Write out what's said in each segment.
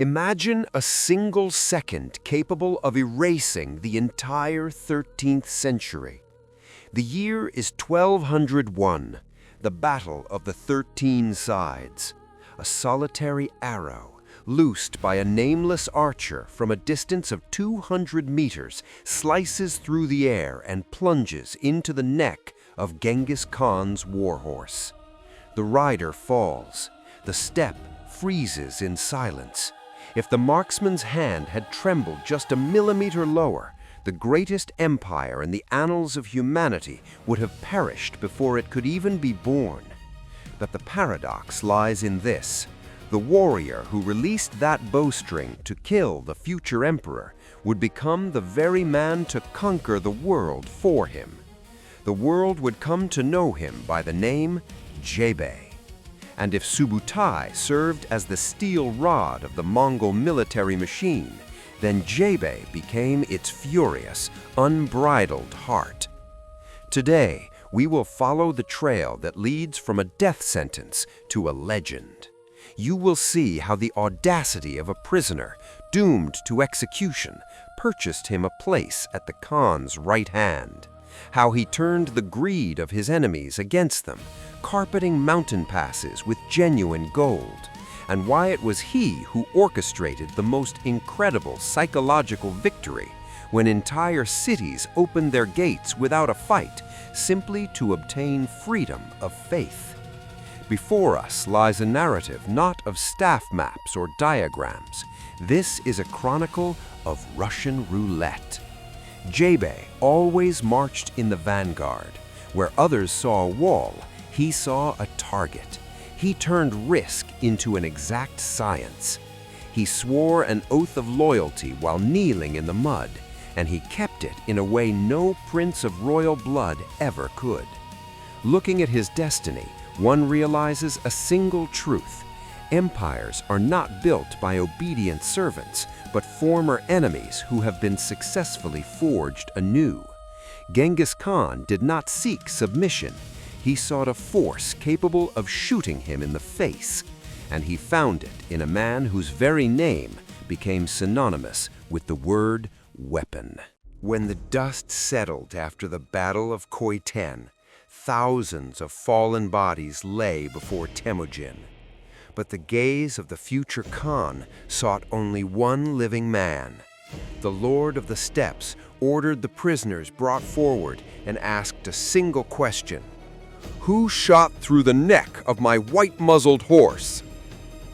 Imagine a single second capable of erasing the entire 13th century. The year is 1201, the Battle of the 13 Sides. A solitary arrow, loosed by a nameless archer from a distance of 200 meters, slices through the air and plunges into the neck of Genghis Khan's warhorse. The rider falls. The steppe freezes in silence. If the marksman's hand had trembled just a millimeter lower, the greatest empire in the annals of humanity would have perished before it could even be born. But the paradox lies in this. The warrior who released that bowstring to kill the future emperor would become the very man to conquer the world for him. The world would come to know him by the name Jebe. And if Subutai served as the steel rod of the Mongol military machine, then Jebe became its furious, unbridled heart. Today, we will follow the trail that leads from a death sentence to a legend. You will see how the audacity of a prisoner doomed to execution purchased him a place at the Khan's right hand, how he turned the greed of his enemies against them, carpeting mountain passes with genuine gold, and why it was he who orchestrated the most incredible psychological victory when entire cities opened their gates without a fight simply to obtain freedom of faith. Before us lies a narrative not of staff maps or diagrams. This is a chronicle of Russian roulette. Jebe always marched in the vanguard. Where others saw a wall, he saw a target. He turned risk into an exact science. He swore an oath of loyalty while kneeling in the mud, and he kept it in a way no prince of royal blood ever could. Looking at his destiny, one realizes a single truth. Empires are not built by obedient servants, but former enemies who have been successfully forged anew. Genghis Khan did not seek submission. He sought a force capable of shooting him in the face, and he found it in a man whose very name became synonymous with the word weapon. When the dust settled after the Battle of Khoitan, thousands of fallen bodies lay before Temujin. But the gaze of the future Khan sought only one living man. The Lord of the Steppes ordered the prisoners brought forward and asked a single question. "Who shot through the neck of my white-muzzled horse?"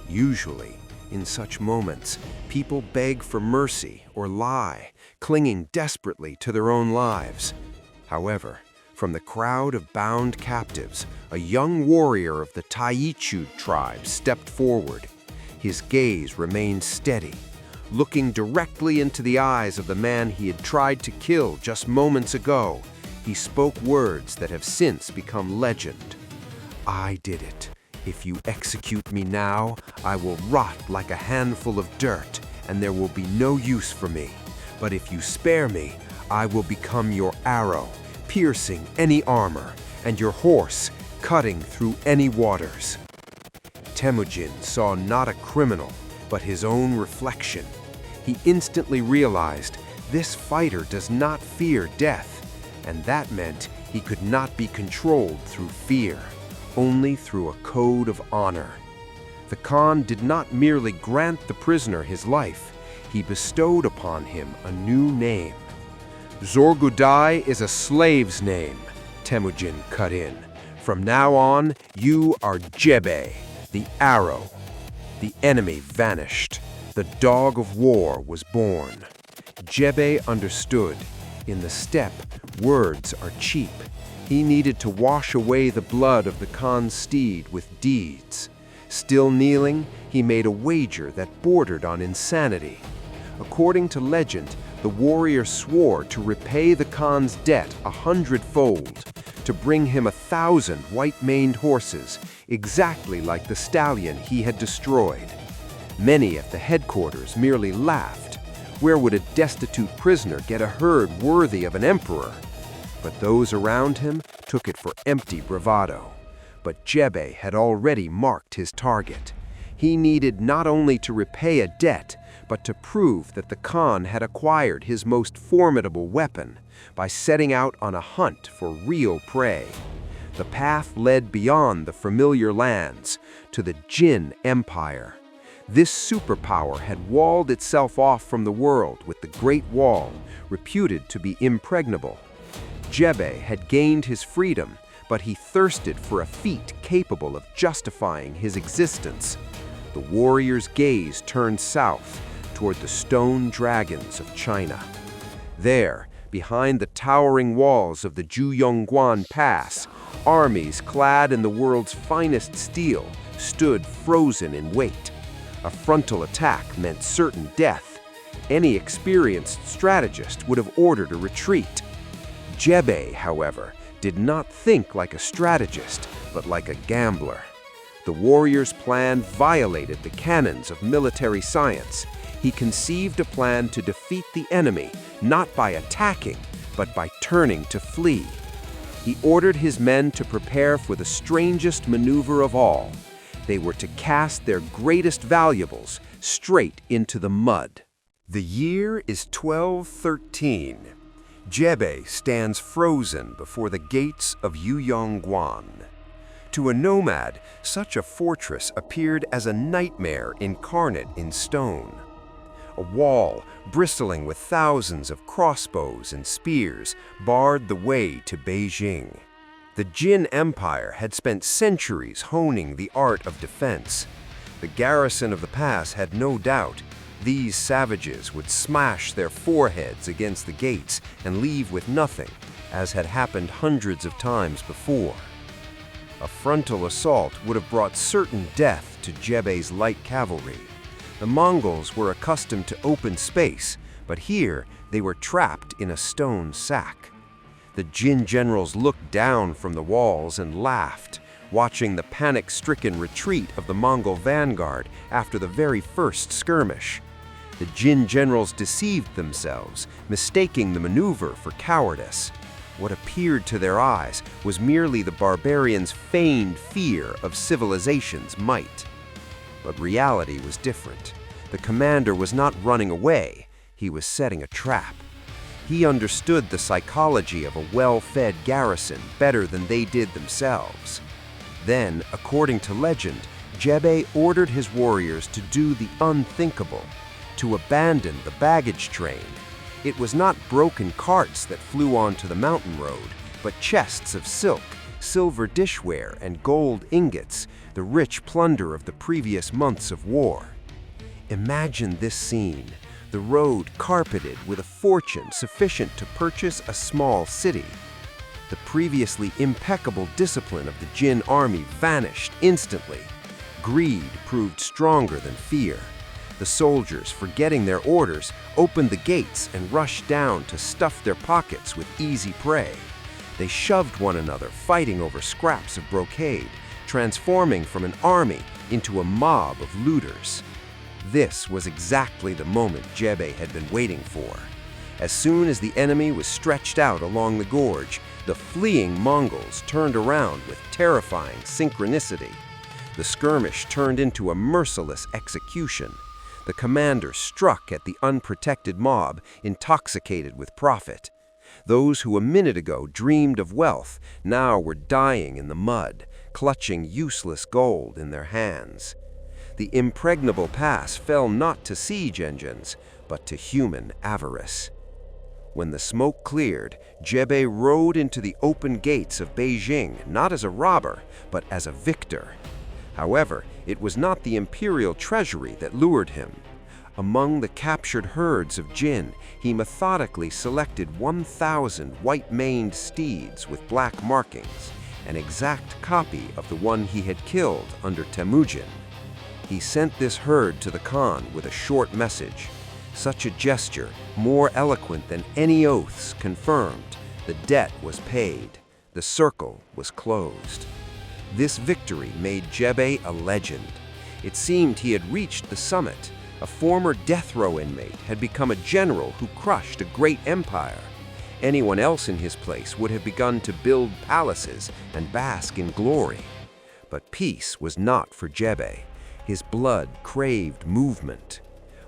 Usually, in such moments, people beg for mercy or lie, clinging desperately to their own lives. However, from the crowd of bound captives, a young warrior of the Taichud tribe stepped forward. His gaze remained steady, looking directly into the eyes of the man he had tried to kill just moments ago. He spoke words that have since become legend. "I did it. If you execute me now, I will rot like a handful of dirt, and there will be no use for me. But if you spare me, I will become your arrow, piercing any armor, and your horse, cutting through any waters." Temujin saw not a criminal, but his own reflection. He instantly realized this fighter does not fear death, and that meant he could not be controlled through fear, only through a code of honor. The Khan did not merely grant the prisoner his life, he bestowed upon him a new name. "Zorgudai is a slave's name," Temujin cut in. "From now on, you are Jebe, the arrow." The enemy vanished. The dog of war was born. Jebe understood. In the steppe, words are cheap. He needed to wash away the blood of the Khan's steed with deeds. Still kneeling, he made a wager that bordered on insanity. According to legend, the warrior swore to repay the Khan's debt 100-fold, to bring him 1,000 white-maned horses, exactly like the stallion he had destroyed. Many at the headquarters merely laughed. Where would a destitute prisoner get a herd worthy of an emperor? But those around him took it for empty bravado. But Jebe had already marked his target. He needed not only to repay a debt, but to prove that the Khan had acquired his most formidable weapon by setting out on a hunt for real prey. The path led beyond the familiar lands to the Jin Empire. This superpower had walled itself off from the world with the Great Wall, reputed to be impregnable. Jebe had gained his freedom, but he thirsted for a feat capable of justifying his existence. The warrior's gaze turned south toward the stone dragons of China. There, behind the towering walls of the Zhuyongguan Pass, armies clad in the world's finest steel stood frozen in wait. A frontal attack meant certain death. Any experienced strategist would have ordered a retreat. Jebe, however, did not think like a strategist, but like a gambler. The warrior's plan violated the canons of military science. He conceived a plan to defeat the enemy, not by attacking, but by turning to flee. He ordered his men to prepare for the strangest maneuver of all. They were to cast their greatest valuables straight into the mud. The year is 1213. Jebe stands frozen before the gates of Yuyongguan. To a nomad, such a fortress appeared as a nightmare incarnate in stone. A wall, bristling with thousands of crossbows and spears, barred the way to Beijing. The Jin Empire had spent centuries honing the art of defense. The garrison of the pass had no doubt these savages would smash their foreheads against the gates and leave with nothing, as had happened hundreds of times before. A frontal assault would have brought certain death to Jebe's light cavalry. The Mongols were accustomed to open space, but here they were trapped in a stone sack. The Jin generals looked down from the walls and laughed, watching the panic-stricken retreat of the Mongol vanguard after the very first skirmish. The Jin generals deceived themselves, mistaking the maneuver for cowardice. What appeared to their eyes was merely the barbarians' feigned fear of civilization's might. But reality was different. The commander was not running away, he was setting a trap. He understood the psychology of a well-fed garrison better than they did themselves. Then, according to legend, Jebe ordered his warriors to do the unthinkable, to abandon the baggage train. It was not broken carts that flew onto the mountain road, but chests of silk, silver dishware, and gold ingots, the rich plunder of the previous months of war. Imagine this scene, the road carpeted with a fortune sufficient to purchase a small city. The previously impeccable discipline of the Jin army vanished instantly. Greed proved stronger than fear. The soldiers, forgetting their orders, opened the gates and rushed down to stuff their pockets with easy prey. They shoved one another, fighting over scraps of brocade, transforming from an army into a mob of looters. This was exactly the moment Jebe had been waiting for. As soon as the enemy was stretched out along the gorge, the fleeing Mongols turned around with terrifying synchronicity. The skirmish turned into a merciless execution. The commander struck at the unprotected mob, intoxicated with profit. Those who a minute ago dreamed of wealth now were dying in the mud, clutching useless gold in their hands. The Impregnable pass fell not to siege engines, but to human avarice. When the smoke cleared, Jebe rode into the open gates of Beijing not as a robber, but as a victor. However, it was not the imperial treasury that lured him. Among the captured herds of Jin, he methodically selected 1,000 white-maned steeds with black markings, an exact copy of the one he had killed under Temujin. He sent this herd to the Khan with a short message. Such a gesture, more eloquent than any oaths, confirmed the debt was paid, the circle was closed. This victory made Jebe a legend. It seemed he had reached the summit. A former death row inmate had become a general who crushed a great empire. Anyone else in his place would have begun to build palaces and bask in glory. But peace was not for Jebe. His blood craved movement.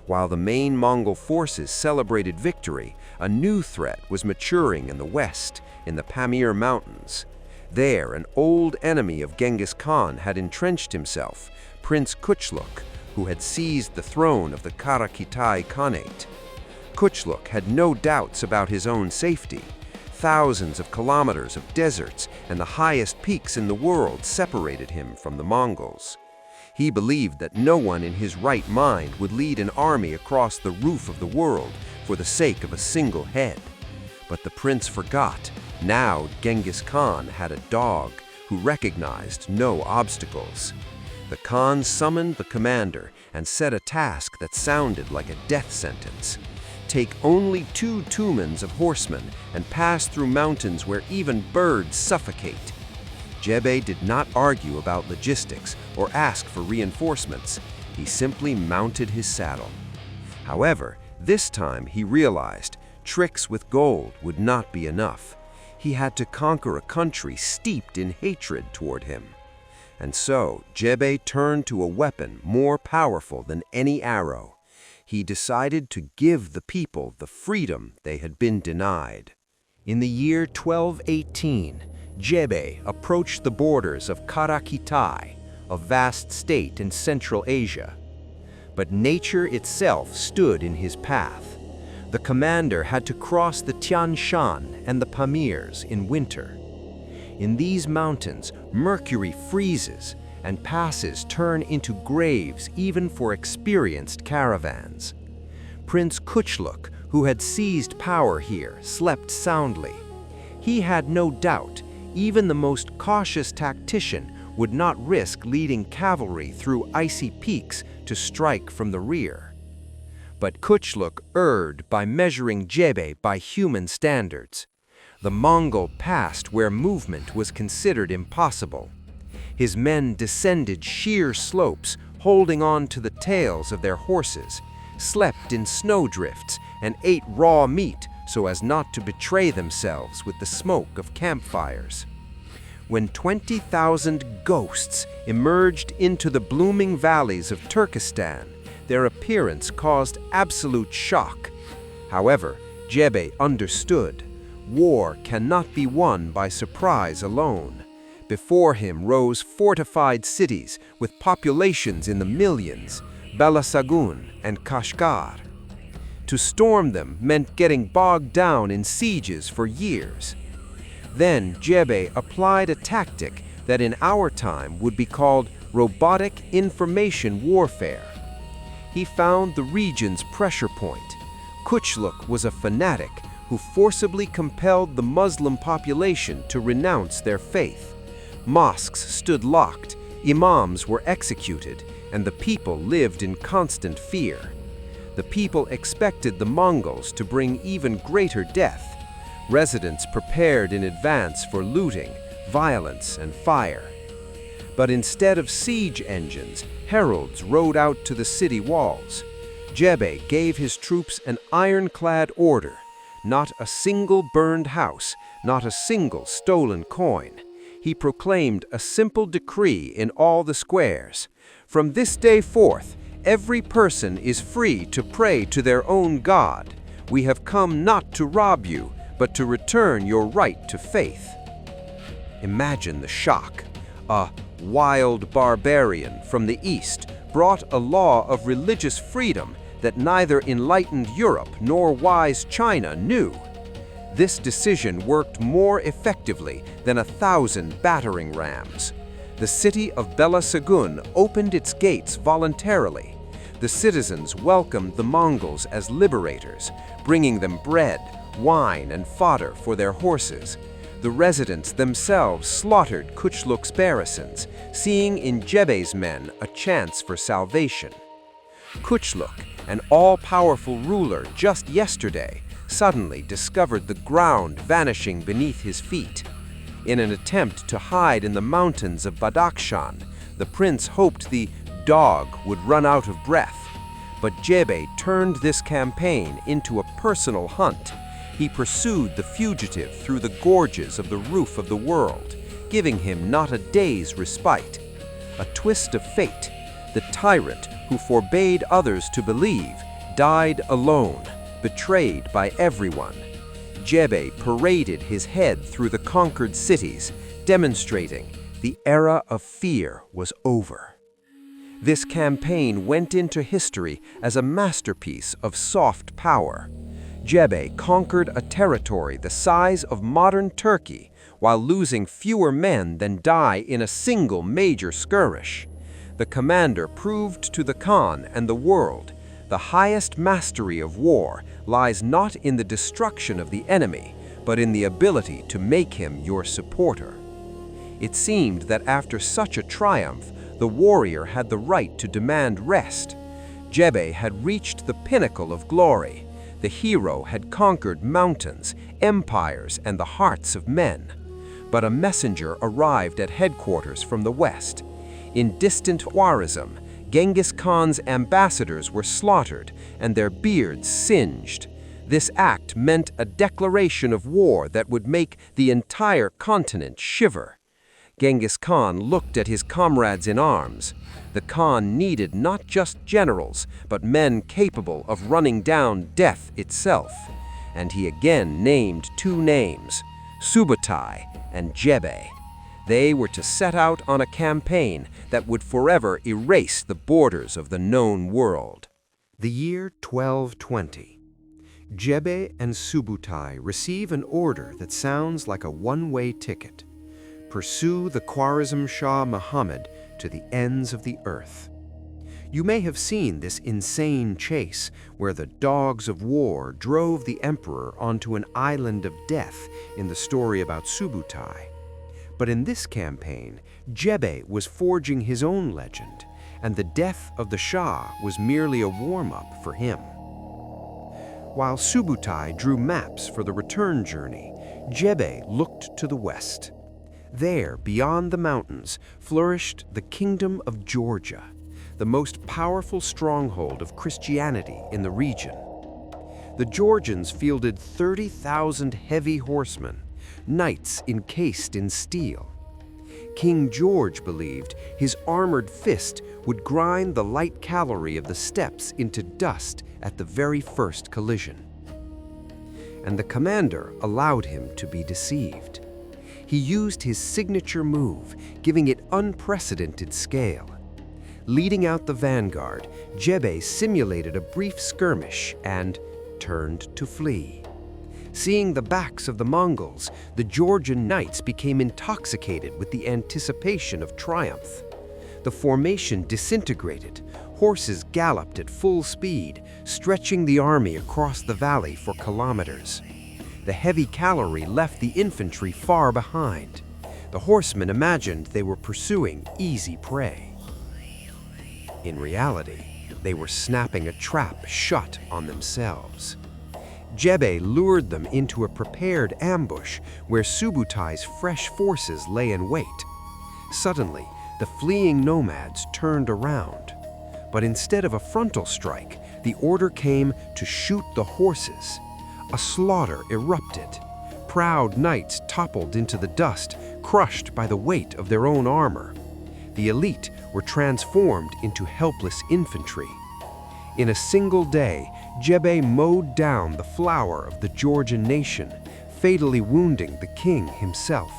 While the main Mongol forces celebrated victory, a new threat was maturing in the west, in the Pamir Mountains. There, an old enemy of Genghis Khan had entrenched himself, Prince Kuchluk, who had seized the throne of the Karakitai Khanate. Kuchluk had no doubts about his own safety. Thousands of kilometers of deserts and the highest peaks in the world separated him from the Mongols. He believed that no one in his right mind would lead an army across the roof of the world for the sake of a single head. But the prince forgot. Now Genghis Khan had a dog who recognized no obstacles. The Khan summoned the commander and set a task that sounded like a death sentence. Take only 2 tumens of horsemen and pass through mountains where even birds suffocate. Jebe did not argue about logistics or ask for reinforcements. He simply mounted his saddle. However, this time he realized tricks with gold would not be enough. He had to conquer a country steeped in hatred toward him. And so Jebe turned to a weapon more powerful than any arrow. He decided to give the people the freedom they had been denied. In the year 1218, Jebe approached the borders of Karakitai, a vast state in Central Asia. But nature itself stood in his path. The commander had to cross the Tian Shan and the Pamirs in winter. In these mountains, mercury freezes, and passes turn into graves even for experienced caravans. Prince Kuchluk, who had seized power here, slept soundly. He had no doubt even the most cautious tactician would not risk leading cavalry through icy peaks to strike from the rear. But Kuchluk erred by measuring Jebe by human standards. The Mongol passed where movement was considered impossible. His men descended sheer slopes, holding on to the tails of their horses, slept in snowdrifts, and ate raw meat so as not to betray themselves with the smoke of campfires. When 20,000 ghosts emerged into the blooming valleys of Turkestan, their appearance caused absolute shock. However, Jebe understood. War cannot be won by surprise alone. Before him rose fortified cities with populations in the millions, Balasagun and Kashgar. To storm them meant getting bogged down in sieges for years. Then Jebe applied a tactic that in our time would be called robotic information warfare. He found the region's pressure point. Kuchluk was a fanatic who forcibly compelled the Muslim population to renounce their faith. Mosques stood locked, imams were executed, and the people lived in constant fear. The people expected the Mongols to bring even greater death. Residents prepared in advance for looting, violence, and fire. But instead of siege engines, heralds rode out to the city walls. Jebe gave his troops an ironclad order. Not a single burned house, not a single stolen coin. He proclaimed a simple decree in all the squares. From this day forth, every person is free to pray to their own God. We have come not to rob you, but to return your right to faith. Imagine the shock. A wild barbarian from the East brought a law of religious freedom that neither enlightened Europe nor wise China knew. This decision worked more effectively than 1,000 battering rams. The city of Balasagun opened its gates voluntarily. The citizens welcomed the Mongols as liberators, bringing them bread, wine, and fodder for their horses. The residents themselves slaughtered Kuchluk's barrisans, seeing in Jebe's men a chance for salvation. Kuchluk, an all-powerful ruler just yesterday, suddenly discovered the ground vanishing beneath his feet. In an attempt to hide in the mountains of Badakhshan, the prince hoped the dog would run out of breath. But Jebe turned this campaign into a personal hunt. He pursued the fugitive through the gorges of the roof of the world, giving him not a day's respite. A twist of fate. the tyrant who forbade others to believe, died alone, betrayed by everyone. Jebe paraded his head through the conquered cities, demonstrating the era of fear was over. This campaign went into history as a masterpiece of soft power. Jebe conquered a territory the size of modern Turkey while losing fewer men than die in a single major skirmish. The commander proved to the Khan and the world the highest mastery of war lies not in the destruction of the enemy, but in the ability to make him your supporter. It seemed that after such a triumph, the warrior had the right to demand rest. Jebe had reached the pinnacle of glory. The hero had conquered mountains, empires, and the hearts of men. But a messenger arrived at headquarters from the west. In distant Khwarizm, Genghis Khan's ambassadors were slaughtered and their beards singed. This act meant a declaration of war that would make the entire continent shiver. Genghis Khan looked at his comrades in arms. The Khan needed not just generals, but men capable of running down death itself. And he again named two names, Subutai and Jebe. They were to set out on a campaign that would forever erase the borders of the known world. The year 1220. Jebe and Subutai receive an order that sounds like a one-way ticket. Pursue the Khwarizm Shah Muhammad to the ends of the earth. You may have seen this insane chase where the dogs of war drove the emperor onto an island of death in the story about Subutai. But in this campaign, Jebe was forging his own legend, and the death of the Shah was merely a warm-up for him. While Subutai drew maps for the return journey, Jebe looked to the west. There, beyond the mountains, flourished the kingdom of Georgia, the most powerful stronghold of Christianity in the region. The Georgians fielded 30,000 heavy horsemen, knights encased in steel. King George believed his armored fist would grind the light cavalry of the steppes into dust at the very first collision. And the commander allowed him to be deceived. He used his signature move, giving it unprecedented scale. Leading out the vanguard, Jebe simulated a brief skirmish and turned to flee. Seeing the backs of the Mongols, the Georgian knights became intoxicated with the anticipation of triumph. The formation disintegrated. Horses galloped at full speed, stretching the army across the valley for kilometers. The heavy cavalry left the infantry far behind. The horsemen imagined they were pursuing easy prey. In reality, they were snapping a trap shut on themselves. Jebe lured them into a prepared ambush where Subutai's fresh forces lay in wait. Suddenly, the fleeing nomads turned around. But instead of a frontal strike, the order came to shoot the horses. A slaughter erupted. Proud knights toppled into the dust, crushed by the weight of their own armor. The elite were transformed into helpless infantry. In a single day, Jebe mowed down the flower of the Georgian nation, fatally wounding the king himself.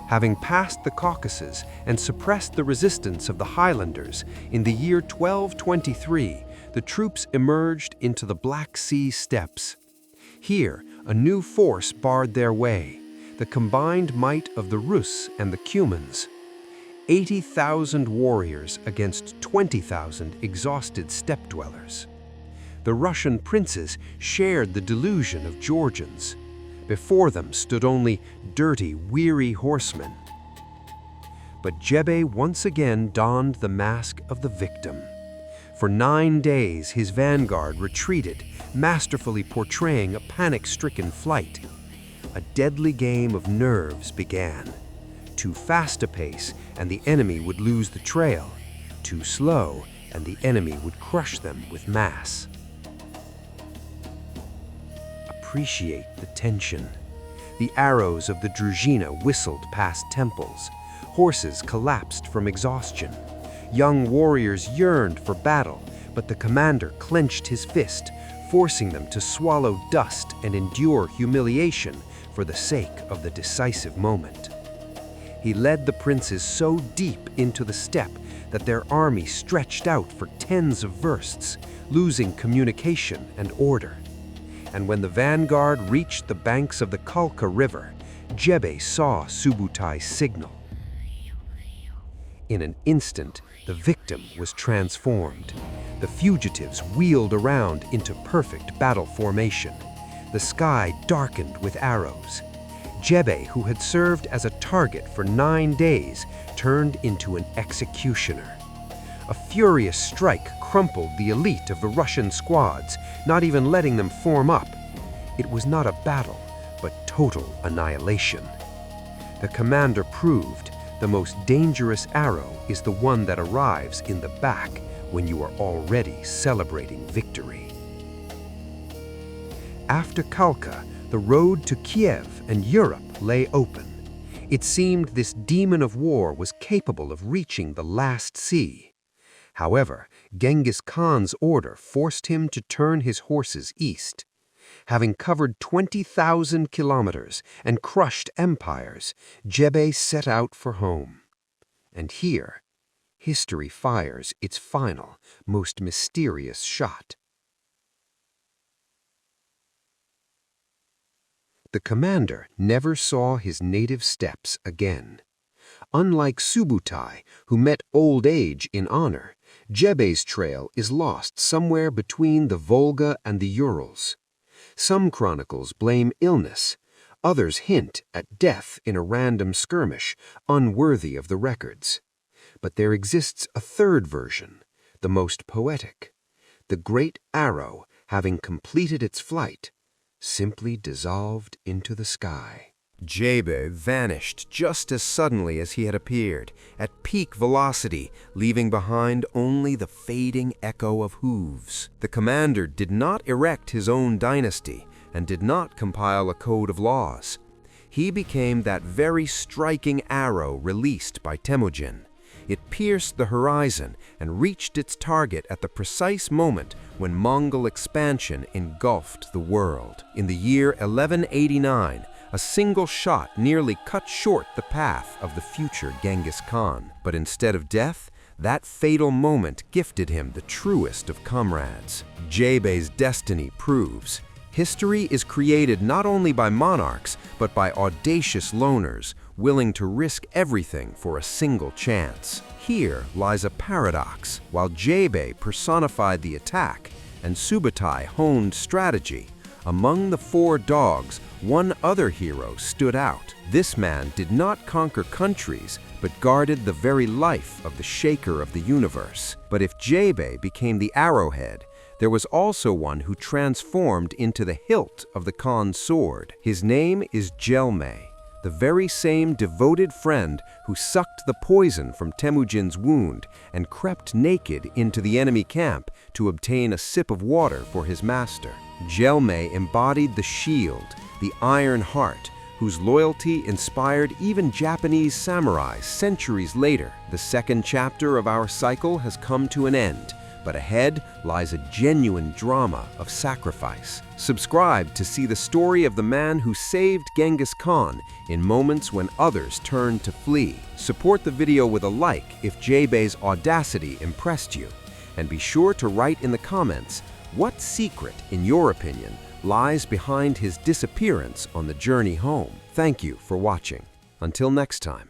Having passed the Caucasus and suppressed the resistance of the Highlanders, in the year 1223, the troops emerged into the Black Sea steppes. Here, a new force barred their way, the combined might of the Rus and the Cumans. 80,000 warriors against 20,000 exhausted steppe dwellers. The Russian princes shared the delusion of Georgians. Before them stood only dirty, weary horsemen. But Jebe once again donned the mask of the victim. For 9 days, his vanguard retreated, masterfully portraying a panic-stricken flight. A deadly game of nerves began. Too fast a pace, and the enemy would lose the trail. Too slow, and the enemy would crush them with mass. Appreciate the tension. The arrows of the Druzhina whistled past temples. Horses collapsed from exhaustion. Young warriors yearned for battle, but the commander clenched his fist, forcing them to swallow dust and endure humiliation for the sake of the decisive moment. He led the princes so deep into the steppe that their army stretched out for tens of versts, losing communication and order. And when the vanguard reached the banks of the Kalka River, Jebe saw Subutai's signal. In an instant, the victim was transformed. The fugitives wheeled around into perfect battle formation. The sky darkened with arrows. Jebe, who had served as a target for 9 days, turned into an executioner. A furious strike crumpled the elite of the Russian squads, not even letting them form up. It was not a battle, but total annihilation. The commander proved the most dangerous arrow is the one that arrives in the back when you are already celebrating victory. After Kalka, the road to Kiev and Europe lay open. It seemed this demon of war was capable of reaching the last sea. However, Genghis Khan's order forced him to turn his horses east. Having covered 20,000 kilometers and crushed empires, Jebe set out for home. And here, history fires its final, most mysterious shot. The commander never saw his native steppes again. Unlike Subutai, who met old age in honor, Jebe's trail is lost somewhere between the Volga and the Urals. Some chronicles blame illness, others hint at death in a random skirmish, unworthy of the records. But there exists a third version, the most poetic. The great arrow, having completed its flight, simply dissolved into the sky. Jebe vanished just as suddenly as he had appeared, at peak velocity, leaving behind only the fading echo of hooves. The commander did not erect his own dynasty and did not compile a code of laws. He became that very striking arrow released by Temujin. It pierced the horizon and reached its target at the precise moment when Mongol expansion engulfed the world. In the year 1189, a single shot nearly cut short the path of the future Genghis Khan. But instead of death, that fatal moment gifted him the truest of comrades. Jebe's destiny proves history is created not only by monarchs, but by audacious loners, willing to risk everything for a single chance. Here lies a paradox. While Jebe personified the attack and Subutai honed strategy, among the 4 dogs, one other hero stood out. This man did not conquer countries, but guarded the very life of the shaker of the universe. But if Jebe became the arrowhead, there was also one who transformed into the hilt of the Khan's sword. His name is Jelme, the very same devoted friend who sucked the poison from Temujin's wound and crept naked into the enemy camp to obtain a sip of water for his master. Jelme embodied the shield, the iron heart, whose loyalty inspired even Japanese samurais centuries later. The second chapter of our cycle has come to an end, but ahead lies a genuine drama of sacrifice. Subscribe to see the story of the man who saved Genghis Khan in moments when others turned to flee. Support the video with a like if Jebe's audacity impressed you. And be sure to write in the comments what secret, in your opinion, lies behind his disappearance on the journey home. Thank you for watching. Until next time.